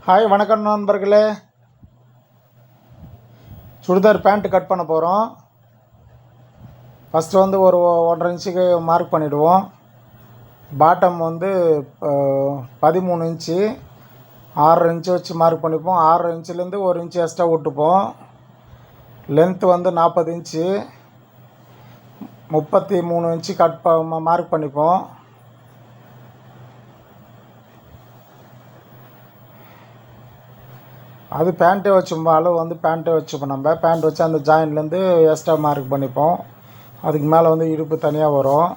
Hi வணக்கம் நண்பர்களே. Churidar pant cut பண்ண போகிறோம். ஃபஸ்ட்டு வந்து ஒரு 1.5 இன்ச்சுக்கு மார்க் பண்ணிவிடுவோம். பாட்டம் வந்து 13 இன்ச்சு, 6.5 இன்ச்சு வச்சு மார்க் பண்ணிப்போம். 6.5 இன்ச்சுலேருந்து 1 இன்ச்சு எக்ஸ்ட்ரா விட்டுப்போம். லென்த்து வந்து 40 இன்ச்சு, 33 இன்ச்சு மார்க் பண்ணிப்போம். அது பேண்ட்டே வச்சுப்போம். அளவு வந்து பேண்ட்டே வச்சுப்போம். நம்ம பேண்ட் வச்சு அந்த ஜாயின்ட்லேருந்து எக்ஸ்ட்ரா மார்க் பண்ணிப்போம். அதுக்கு மேலே வந்து இடுப்பு தனியாக வரும்.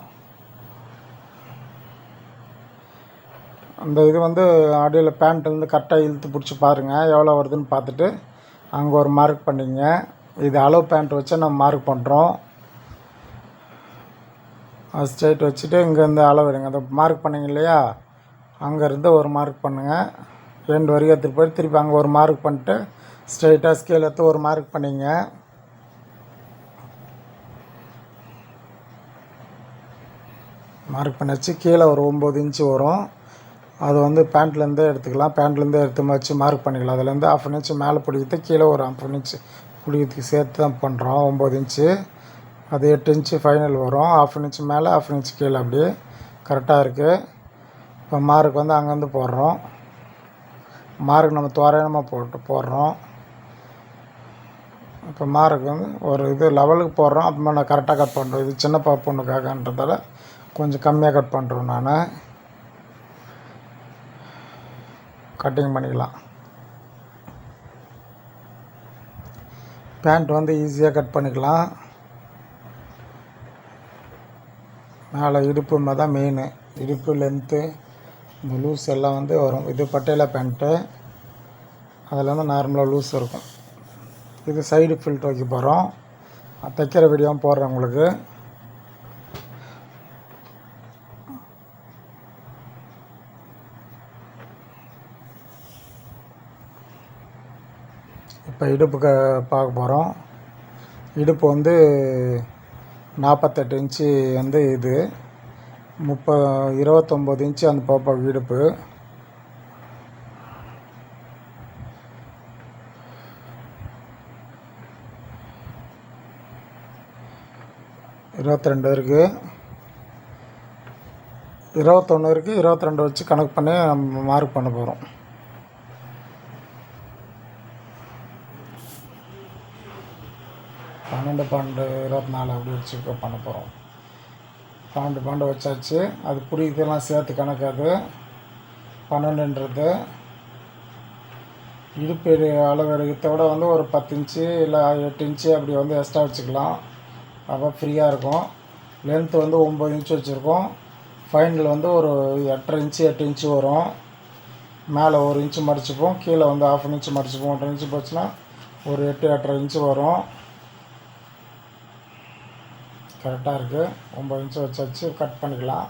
அந்த இது வந்து அடியில் பேண்ட்டு கரெக்டாக இழுத்து பிடிச்சி பாருங்கள், எவ்வளோ வருதுன்னு பார்த்துட்டு அங்கே ஒரு மார்க் பண்ணிங்க. இது அளவு பேண்ட் வச்சு நம்ம மார்க் பண்ணுறோம். அது ஸ்ட்ரைட் வச்சுட்டு இங்கேருந்து அளவு எடுங்க. அதை மார்க் பண்ணிங்க இல்லையா, அங்கேருந்து ஒரு மார்க் பண்ணுங்கள். 2 வரைக்கும் எடுத்துகிட்டு போய் திருப்பி அங்கே ஒரு மார்க் பண்ணிட்டு ஸ்ட்ரைட்டாக ஸ்கேல் எடுத்து ஒரு மார்க் பண்ணிங்க. மார்க் பண்ணி வச்சு கீழே ஒரு 9 இன்ச்சு வரும். அது வந்து பேண்ட்லேருந்தே எடுத்துக்கலாம். பேண்ட்லேருந்தே எடுத்து வச்சு மார்க் பண்ணிக்கலாம். அதுலேருந்து 1/2 இன்ச்சு மேலே பிடிக்கிறது, கீழே ஒரு 1/2 இன்ச்சு பிடிக்கிறதுக்கு சேர்த்து தான் பண்ணுறோம். 9 இன்ச்சு, அது 8 இன்ச்சு ஃபைனல் வரும். 1/2 இன்ச்சு மேலே 1/2 இன்ச்சு கீழே, அப்படியே கரெக்டாக இருக்குது. இப்போ மார்க் வந்து அங்கேருந்து போடுறோம். மார்க் நம்ம தோராயமாக போடுறோம். இப்போ மார்க் வந்து ஒரு இது லெவலுக்கு போடுறோம். அப்புறமா நான் கரெக்டாக கட் பண்ணுறோம். இது சின்ன பொண்ணுக்காகன்றதால கொஞ்சம் கம்மியாக கட் பண்ணுறோம். நான் கட்டிங் பண்ணிக்கலாம். பேண்ட் வந்து ஈஸியாக கட் பண்ணிக்கலாம். மேலே இடுப்பு தான் மெயின். இடுப்பு லென்த்து, இந்த லூஸ் எல்லாம் வந்து வரும். இது பட்டேலா பேண்ட்டு, அதில் வந்து நார்மலாக லூஸ் இருக்கும். இது சைடு ஃபில்ட் வைக்க போகிறோம். தைக்கிற வீடியோவும் போடுறேன் உங்களுக்கு. இப்போ இடுப்புக்கு பார்க்க போகிறோம். இடுப்பு வந்து 48 இன்ச்சு வந்து இது 29 இன்ச்சு அந்த பாப்பாவுக்கு இடுப்பு. இருபத்தி 22 இருக்குது, 21 இருக்குது. 22 வச்சு கணக்கு பண்ணி நம்ம மார்க் பண்ண போகிறோம். பன்னெண்டு 24 அப்படி வச்சு பண்ண போகிறோம். 12 வச்சாச்சு. அது பிடிக்கிறதெல்லாம் சேர்த்து கணக்காது. 12ன்றது இடுப்பு அளவு எடுக்கிறத விட வந்து ஒரு 10 இன்ச்சு இல்லை 8 இன்ச்சு அப்படி வந்து எக்ஸ்ட்ரா வச்சுக்கலாம். அப்போ ஃப்ரீயாக இருக்கும். லென்த்து வந்து 9 இன்ச்சு வச்சுருக்கோம். ஃபைனல் வந்து ஒரு 8.5 இன்ச்சு 8 இன்ச்சு வரும். மேலே 1 இன்ச்சு மடிச்சுப்போம், கீழே வந்து 1/2 இன்ச்சு மடிச்சுப்போம். 1.5 இன்ச்சு போச்சுன்னா ஒரு 8 8.5 இன்ச்சு வரும். கரெக்டாக இருக்குது. 9 இன்ச்சு வச்சு கட் பண்ணிக்கலாம்.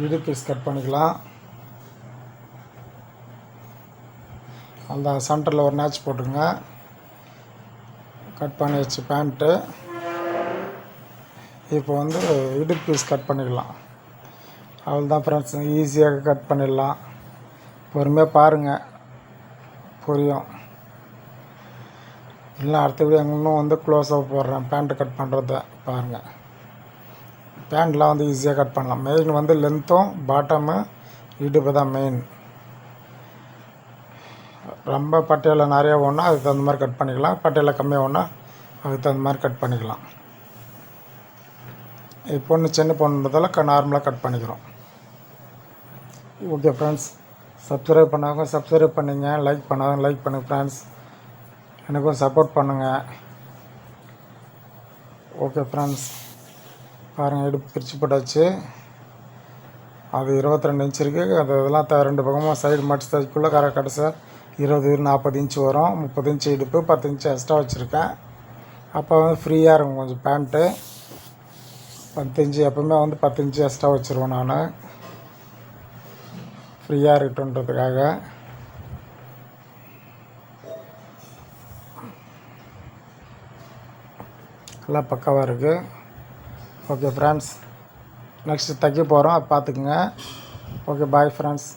இடு பீஸ் கட் பண்ணிக்கலாம். அந்த சென்டரில் ஒரு நேச் போட்டுங்க. கட் பண்ணி வச்சு பேண்ட்டு. இப்போ வந்து இடுப்பு பீஸ் கட் பண்ணிக்கலாம். அவ்வளோதான் ஃப்ரெண்ட்ஸ், ஈஸியாக கட் பண்ணிடலாம். பொறுமையாக பாருங்கள், புரியும். இல்லை அடுத்த வீடியோ இன்னும் வந்து க்ளோஸாக போடுறேன் பேண்ட்டு கட் பண்ணுறத பாருங்கள். பேண்ட்லாம் வந்து ஈஸியாக கட் பண்ணலாம். மெயின் வந்து லென்த்தும் பாட்டமு இடுப்பு தான் மெயின். ரொம்ப பட்டையில் நிறையா ஒன்றா அதுக்கு தகுந்த மாதிரி கட் பண்ணிக்கலாம். பட்டையில் கம்மியாக ஒன்றா அதுக்கு தகுந்த மாதிரி கட் பண்ணிக்கலாம். பொண்ணு சின்ன பொண்ணுன்றதால நார்மலாக கட் பண்ணிக்கிறோம். ஓகே ஃப்ரெண்ட்ஸ், சப்ஸ்கிரைப் பண்ணாங்க சப்ஸ்கிரைப் பண்ணிங்க, லைக் பண்ணாங்க லைக் பண்ணுங்கள் ஃப்ரெண்ட்ஸ். எனக்கும் சப்போர்ட் பண்ணுங்கள். ஓகே ஃப்ரெண்ட்ஸ், பாருங்கள் இடுப்பு பிரித்து போட்டாச்சு. அது 22 இன்ச்சு இருக்குது. அது இதெல்லாம் 2 பக்கமும் சைடு மடிச்சு தைக்குள்ளே கடைசியாக 20 40 இன்ச்சு வரும். 30 இன்ச்சு இடுப்பு, 10 இன்ச்சு எக்ஸ்ட்ரா வச்சுருக்கேன். அப்போ வந்து ஃப்ரீயாக இருக்கும் கொஞ்சம் பேண்ட்டு. 10 இன்ச்சு எப்போவுமே வந்து 10 இன்ச்சு எக்ஸ்ட்ரா வச்சுருவேன் நான், ஃப்ரீயாக இருக்கட்டுன்றதுக்காக. எல்லாம் பக்காவாக இருக்குது. ஓகே ஃப்ரெண்ட்ஸ், நெக்ஸ்ட்டு தைக்க போகிறோம், அது பார்த்துக்குங்க. Okay, bye friends.